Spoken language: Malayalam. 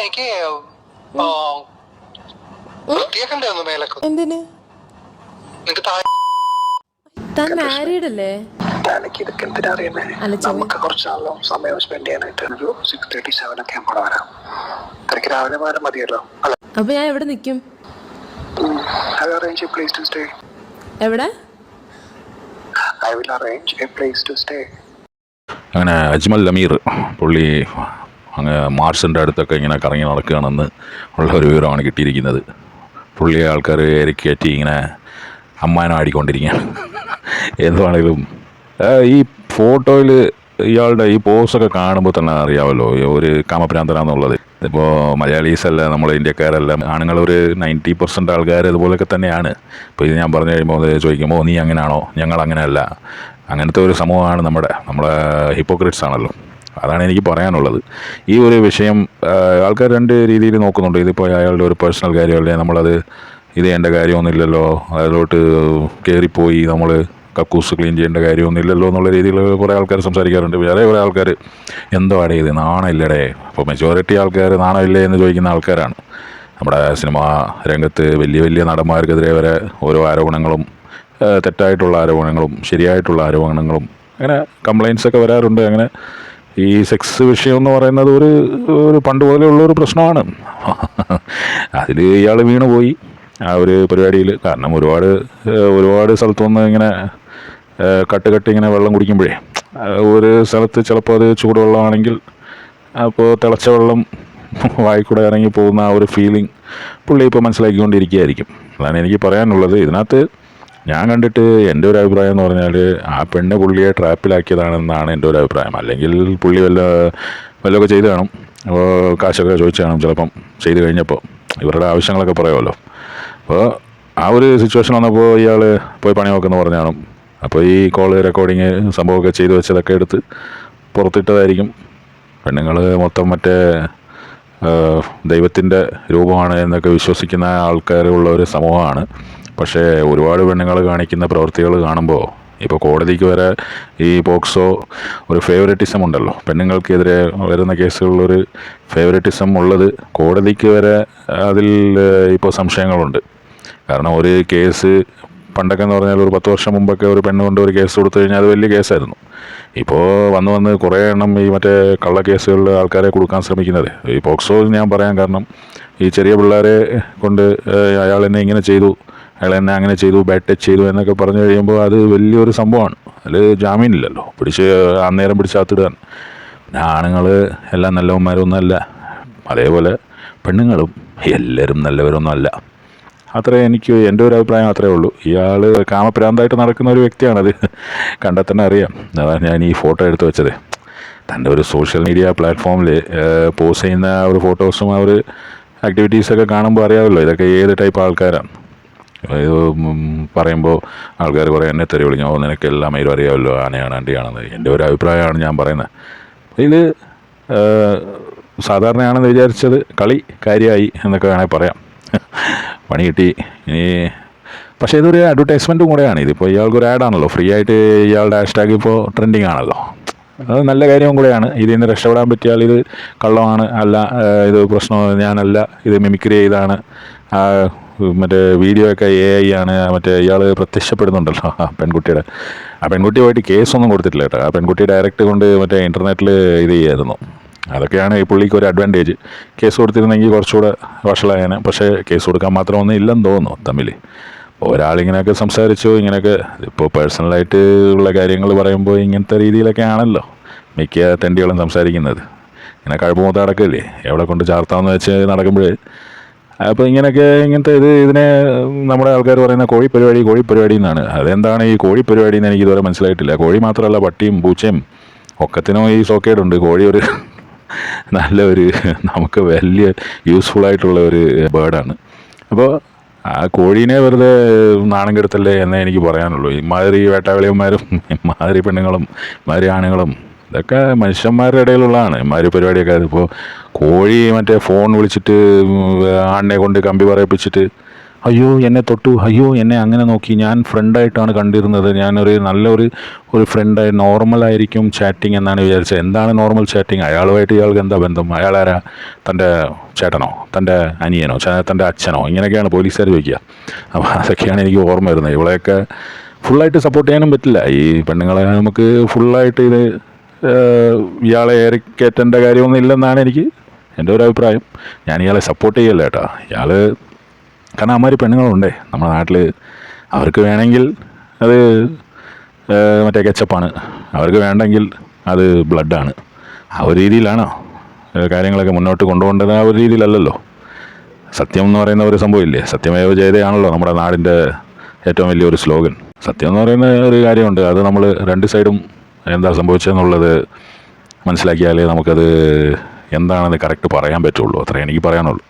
എനിക്ക് വൃത്തിയാക്കണ്ടായിരുന്നു മേലൊക്കെ. എന്തിന്? നിനക്ക് താൻ മാരീഡ് അല്ലേ? ഇതൊക്കെ എന്തിനാ അറിയുന്നേ? നമുക്ക് കുറച്ചാണല്ലോ സമയം സ്പെൻഡ് ചെയ്യാനായിട്ട്. ഒരു 6:37 ഒക്കെ ആകുമ്പോൾ വരാം. തിരക്ക് രാവിലെ വരാൻ മതിയല്ലോ. അപ്പൊ ഞാൻ എവിടെ നിൽക്കും? I will arrange a place to stay. എവിടെ? I will arrange a place to stay. അങ്ങനെ അജ്മൽ അമീർ പുള്ളി അങ്ങ് മാർസിൻ്റെ അടുത്തൊക്കെ ഇങ്ങനെ കറങ്ങി നടക്കുകയാണെന്ന് ഉള്ള ഒരു വിവരമാണ് കിട്ടിയിരിക്കുന്നത്. പുള്ളിയെ ആൾക്കാർ ഇരക്കയറ്റി ഇങ്ങനെ അമ്മാനം ആടിക്കൊണ്ടിരിക്കുകയാണ്. എന്തുവാണെങ്കിലും ഈ ഫോട്ടോയിൽ ഇയാളുടെ ഈ പോസൊക്കെ കാണുമ്പോൾ തന്നെ അറിയാമല്ലോ ഒരു കാമഭ്രാന്തനാണെന്നുള്ളത്. ഇപ്പോൾ മലയാളീസല്ല, നമ്മൾ ഇന്ത്യക്കാരല്ല, ആണുങ്ങൾ ഒരു 90% ആൾക്കാർ ഇതുപോലെയൊക്കെ തന്നെയാണ്. ഇപ്പോൾ ഇത് ഞാൻ പറഞ്ഞു കഴിയുമ്പോൾ അത് ചോദിക്കുമ്പോൾ നീ അങ്ങനെയാണോ, ഞങ്ങൾ അങ്ങനെയല്ല, അങ്ങനത്തെ ഒരു സമൂഹമാണ് നമ്മളെ ഹിപ്പോക്രിറ്റ്സ് ആണല്ലോ. അതാണ് എനിക്ക് പറയാനുള്ളത്. ഈ ഒരു വിഷയം ആൾക്കാർ രണ്ട് രീതിയിൽ നോക്കുന്നുണ്ട്. ഇതിപ്പോൾ അയാളുടെ ഒരു പേഴ്സണൽ കാര്യമല്ലേ, നമ്മളത് ഇത് ചെയ്യേണ്ട കാര്യമൊന്നുമില്ലല്ലോ, അതിലോട്ട് കയറിപ്പോയി നമ്മൾ കക്കൂസ് ക്ലീൻ ചെയ്യേണ്ട കാര്യമൊന്നുമില്ലല്ലോ എന്നുള്ള രീതിയിൽ കുറേ ആൾക്കാർ സംസാരിക്കാറുണ്ട്. വേറെ കുറേ ആൾക്കാർ എന്തോ അടേ ഇത് നാണമില്ലടേ. അപ്പോൾ മെജോറിറ്റി ആൾക്കാർ നാണമില്ലേ എന്ന് ചോദിക്കുന്ന ആൾക്കാരാണ്. നമ്മുടെ സിനിമാ രംഗത്ത് വലിയ വലിയ നടന്മാർക്കെതിരെ വരെ ഓരോ ആരോപണങ്ങളും, തെറ്റായിട്ടുള്ള ആരോപണങ്ങളും ശരിയായിട്ടുള്ള ആരോപണങ്ങളും അങ്ങനെ കംപ്ലയിൻസൊക്കെ വരാറുണ്ട്. അങ്ങനെ ഈ സെക്സ് വിഷയം എന്ന് പറയുന്നത് ഒരു പണ്ട് പോലെയുള്ളൊരു പ്രശ്നമാണ്. അതിൽ ഇയാൾ വീണുപോയി ആ ഒരു പരിപാടിയിൽ. കാരണം ഒരുപാട് സ്ഥലത്തുനിന്ന് ഇങ്ങനെ കട്ട് ഇങ്ങനെ വെള്ളം കുടിക്കുമ്പോഴേ ഒരു സ്ഥലത്ത് ചിലപ്പോൾ അത് ചൂടുവെള്ളമാണെങ്കിൽ അപ്പോൾ തിളച്ച വെള്ളം വായിക്കൂടെ ഇറങ്ങി പോകുന്ന ആ ഒരു ഫീലിംഗ് പുള്ളി ഇപ്പോൾ മനസ്സിലാക്കിക്കൊണ്ടിരിക്കുകയായിരിക്കും. അതാണ് എനിക്ക് പറയാനുള്ളത്. ഇതിനകത്ത് ഞാൻ കണ്ടിട്ട് എൻ്റെ ഒരു അഭിപ്രായം എന്ന് പറഞ്ഞാൽ ആ പെണ്ണ് പുള്ളിയെ ട്രാപ്പിലാക്കിയതാണെന്നാണ് എൻ്റെ ഒരു അഭിപ്രായം. അല്ലെങ്കിൽ പുള്ളി വല്ലതൊക്കെ ചെയ്ത് കാണും, അപ്പോൾ കാശൊക്കെ ചോദിച്ചു കാണും ചിലപ്പം ചെയ്ത് കഴിഞ്ഞപ്പോൾ. ഇവരുടെ ആവശ്യങ്ങളൊക്കെ പറയുമല്ലോ. അപ്പോൾ ആ ഒരു സിറ്റുവേഷൻ വന്നപ്പോൾ ഇയാൾ പോയി പണി നോക്കുമെന്ന് പറഞ്ഞാണ്. അപ്പോൾ ഈ കോള് റെക്കോർഡിങ് സംഭവമൊക്കെ ചെയ്തു വെച്ചതൊക്കെ എടുത്ത് പുറത്തിട്ടതായിരിക്കും. പെണ്ണുങ്ങൾ മൊത്തം മറ്റേ ദൈവത്തിൻ്റെ രൂപമാണ് എന്നൊക്കെ വിശ്വസിക്കുന്ന ആൾക്കാരുള്ള ഒരു സമൂഹമാണ്. പക്ഷേ ഒരുപാട് പെണ്ണുങ്ങൾ കാണിക്കുന്ന പ്രവൃത്തികൾ കാണുമ്പോൾ ഇപ്പോൾ കോടതിക്ക് വരെ ഈ പോക്സോ ഒരു ഫേവറിറ്റിസം ഉണ്ടല്ലോ, പെണ്ണുങ്ങൾക്കെതിരെ വരുന്ന കേസുകളിലൊരു ഫേവറിറ്റിസം ഉള്ളത് കോടതിക്ക് വരെ അതിൽ ഇപ്പോൾ സംശയങ്ങളുണ്ട്. കാരണം ഒരു കേസ് പണ്ടൊക്കെ എന്ന് പറഞ്ഞാൽ ഒരു 10 വർഷം മുമ്പൊക്കെ ഒരു പെണ്ണ് കൊണ്ട് ഒരു കേസ് കൊടുത്തു കഴിഞ്ഞാൽ അത് വലിയ കേസായിരുന്നു. ഇപ്പോൾ വന്ന് കുറേ എണ്ണം ഈ മറ്റേ കള്ള കേസുകളിൽ ആൾക്കാരെ കൊടുക്കാൻ ശ്രമിക്കുന്നത്. ഈ പോക്സോ ഞാൻ പറയാൻ കാരണം ഈ ചെറിയ പിള്ളേരെ കൊണ്ട് അയാൾ എന്നെ ഇങ്ങനെ ചെയ്തു, അയാൾ എന്നെ അങ്ങനെ ചെയ്തു, ബാഡ് ടച്ച് ചെയ്തു എന്നൊക്കെ പറഞ്ഞു കഴിയുമ്പോൾ അത് വലിയൊരു സംഭവമാണ്. അതിൽ ജാമീനില്ലല്ലോ, അന്നേരം പിടിച്ചാത്തിടുകയാണ്. പിന്നെ ആണുങ്ങൾ എല്ലാം നല്ലവന്മാരൊന്നുമല്ല, അതേപോലെ പെണ്ണുങ്ങളും എല്ലാവരും നല്ലവരൊന്നുമല്ല. അത്രേ എനിക്ക് എൻ്റെ ഒരു അഭിപ്രായം അത്രയേ ഉള്ളൂ. ഇയാൾ കാമപ്രാന്തായിട്ട് നടക്കുന്ന ഒരു വ്യക്തിയാണത്, കണ്ടാൽ തന്നെ അറിയാം. അതാണ് ഞാൻ ഈ ഫോട്ടോ എടുത്ത് വെച്ചത്. തൻ്റെ ഒരു സോഷ്യൽ മീഡിയ പ്ലാറ്റ്ഫോമിൽ പോസ്റ്റ് ചെയ്യുന്ന ഒരു ഫോട്ടോസും ആ ഒരു ആക്ടിവിറ്റീസൊക്കെ കാണുമ്പോൾ അറിയാമല്ലോ ഇതൊക്കെ ഏത് ടൈപ്പ് ആൾക്കാരാണ്. ഇത് പറയുമ്പോൾ ആൾക്കാർ കുറേ എന്നെ തെറി വിളിക്കും, നിനക്ക് എല്ലാം മൈരും അറിയാമല്ലോ, ആനയാണ് അണ്ടിയാണെന്ന്. എൻ്റെ ഒരു അഭിപ്രായമാണ് ഞാൻ പറയുന്നത്. ഇത് സാധാരണയാണെന്ന് വിചാരിച്ചത് കളി കാര്യമായി എന്നൊക്കെ വേണമെങ്കിൽ പറയാം. പണി കിട്ടി ഇനി. പക്ഷേ ഇതൊരു അഡ്വർടൈസ്മെൻറ്റും കൂടെയാണ്. ഇതിപ്പോൾ ഇയാൾക്കൊരു ആഡാണല്ലോ, ഫ്രീ ആയിട്ട് ഇയാളുടെ ഹാഷ്ടാഗ് ഇപ്പോൾ ട്രെൻഡിങ് ആണല്ലോ. അത് നല്ല കാര്യവും കൂടെയാണ്. ഇതിൽ നിന്ന് രക്ഷപ്പെടാൻ പറ്റിയാൽ ഇത് കള്ളമാണ്, അല്ല ഇത് പ്രശ്നം ഞാനല്ല, ഇത് മിമിക്രി ചെയ്താണ്, മറ്റേ വീഡിയോ ഒക്കെ AI ആണ്, മറ്റേ ഇയാൾ പ്രത്യക്ഷപ്പെടുന്നുണ്ടല്ലോ ആ പെൺകുട്ടി പോയിട്ട് കേസൊന്നും കൊടുത്തിട്ടില്ല കേട്ടോ. ആ പെൺകുട്ടി ഡയറക്റ്റ് കൊണ്ട് മറ്റേ ഇൻ്റർനെറ്റിൽ ഇത് ചെയ്യായിരുന്നു. അതൊക്കെയാണ് ഈ പുള്ളിക്ക് ഒരു അഡ്വാൻറ്റേജ്. കേസ് കൊടുത്തിരുന്നെങ്കിൽ കുറച്ചുകൂടെ വഷളായേനെ. പക്ഷേ കേസ് കൊടുക്കാൻ മാത്രമൊന്നും ഇല്ലെന്ന് തോന്നുന്നു തമ്മിൽ. ഒരാളിങ്ങനെയൊക്കെ സംസാരിച്ചു, ഇങ്ങനെയൊക്കെ ഇപ്പോൾ പേഴ്സണലായിട്ട് ഉള്ള കാര്യങ്ങൾ പറയുമ്പോൾ ഇങ്ങനത്തെ രീതിയിലൊക്കെ ആണല്ലോ മിക്ക തെണ്ടികളും സംസാരിക്കുന്നത്. ഇങ്ങനെ കഴപ്പമൂത്ത നടക്കില്ലേ, എവിടെ കൊണ്ട് ചാർത്താമെന്ന് വെച്ച് നടക്കുമ്പോൾ. അപ്പോൾ ഇങ്ങനത്തെ ഇതിനെ നമ്മുടെ ആൾക്കാർ പറയുന്ന കോഴിപ്പരിപാടി എന്നാണ്. അതെന്താണ് ഈ കോഴിപ്പരിപാടി എന്ന് എനിക്ക് ഇതുവരെ മനസ്സിലായിട്ടില്ല. കോഴി മാത്രമല്ല, പട്ടിയും പൂച്ചയും ഒക്കത്തിനും ഈ സോക്കേടുണ്ട്. കോഴി ഒരു നല്ലൊരു നമുക്ക് വലിയ യൂസ്ഫുള്ളായിട്ടുള്ള ഒരു ബേർഡാണ്. അപ്പോൾ ആ കോഴീനെ വെറുതെ നാണം കെടുത്തല്ലേ എന്നേ എനിക്ക് പറയാനുള്ളൂ. ഇമാതിരി വേട്ടാവളിയന്മാരും ഇമാതിരി പെണ്ണുങ്ങളും ഇമാതിരി ആണുങ്ങളും ഇതൊക്കെ മനുഷ്യന്മാരുടെ ഇടയിലുള്ളതാണ് ഇമാതിരി പരിപാടിയൊക്കെ. അതിപ്പോൾ കോഴി മറ്റേ ഫോൺ വിളിച്ചിട്ട് ആണിനെ കൊണ്ട് കമ്പി പറയിപ്പിച്ചിട്ട് അയ്യോ എന്നെ തൊട്ടു, അയ്യോ എന്നെ അങ്ങനെ നോക്കി, ഞാൻ ഫ്രണ്ടായിട്ടാണ് കണ്ടിരുന്നത്, ഞാനൊരു നല്ലൊരു ഫ്രണ്ടായി നോർമലായിരിക്കും ചാറ്റിങ് എന്നാണ് വിചാരിച്ചത്. എന്താണ് നോർമൽ ചാറ്റിങ്? അയാളുമായിട്ട് ഇയാൾക്ക് എന്താ ബന്ധം? അയാളാരാ? തൻ്റെ ചേട്ടനോ, തൻ്റെ അനിയനോ, തൻ്റെ അച്ഛനോ? ഇങ്ങനെയൊക്കെയാണ് പോലീസുകാർ ചോദിക്കുക. അപ്പോൾ അതൊക്കെയാണ് എനിക്ക് ഓർമ്മ വരുന്നത്. ഇവളെയൊക്കെ ഫുള്ളായിട്ട് സപ്പോർട്ട് ചെയ്യാനും പറ്റില്ല. ഈ പെണ്ണുങ്ങളെ നമുക്ക് ഫുള്ളായിട്ട് ഇത് ഇയാളെ ഏറിക്കയറ്റേണ്ട കാര്യമൊന്നും ഇല്ലെന്നാണ് എൻ്റെ ഒരു അഭിപ്രായം. ഞാൻ ഇയാളെ സപ്പോർട്ട് ചെയ്യല്ല കേട്ടോ. ഇയാൾ കാരണം അമ്മാതിരി പെണ്ണുങ്ങളുണ്ടേ നമ്മുടെ നാട്ടിൽ. അവർക്ക് വേണമെങ്കിൽ അത് മറ്റേ കെച്ചപ്പാണ്, അവർക്ക് വേണ്ടെങ്കിൽ അത് ബ്ലഡാണ്. ആ ഒരു രീതിയിലാണോ കാര്യങ്ങളൊക്കെ മുന്നോട്ട് കൊണ്ടുപോകേണ്ടത്? ആ ഒരു രീതിയിലല്ലല്ലോ. സത്യം എന്ന് പറയുന്ന ഒരു സംഭവമില്ലേ, സത്യമേവ ജയതയാണല്ലോ നമ്മുടെ നാടിൻ്റെ ഏറ്റവും വലിയൊരു സ്ലോഗൻ. സത്യം എന്ന് പറയുന്ന ഒരു കാര്യമുണ്ട്, അത് നമ്മൾ രണ്ട് സൈഡും എന്താ സംഭവിച്ചതെന്നുള്ളത് മനസ്സിലാക്കിയാലേ നമുക്കത് എന്താണെന്ന് കറക്റ്റ് പറയാൻ പറ്റുള്ളൂ. അത്രേ എനിക്ക് പറയാനുള്ളൂ.